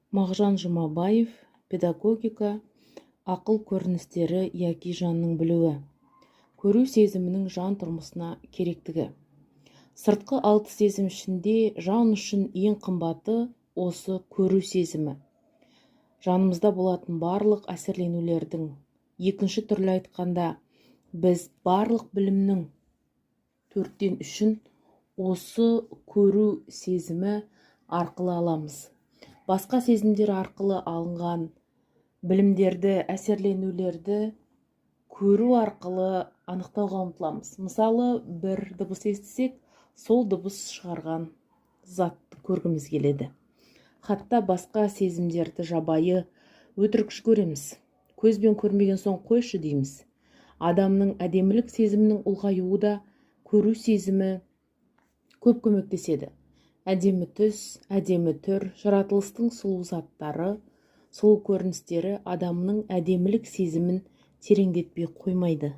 Мағжан Жұмабаев, педагогика, ақыл көріністері яки жанның білуі. Көру сезімінің жан тұрмысына керектігі. Сыртқы алты сезім ішінде жан үшін ең қымбаты осы көру сезімі. Жанымызда болатын барлық әсерленулердің, екінші түрлі айтқанда, біз барлық білімнің 4/3 осы көру сезімі арқылы аламыз. Басқа сезімдер арқылы алынған білімдерді, әсерленулерді көру арқылы анықтауға ұмтыламыз. Мысалы, бір дыбыс естісек, сол дыбыс шығарған затты көргіміз келеді. Хатта басқа сезімдерді жабайы, өтірікші көреміз. Көзбен көрмеген соң қойшы дейміз. Адамның әдемілік сезімінің ұлғаюы да көру сезімі көп көмектеседі. Әдемі түс, әдемі түр, жаратылыстың сұлу заттары, сұлу көріністері адамның әдемілік сезімін тереңдетпей қоймайды.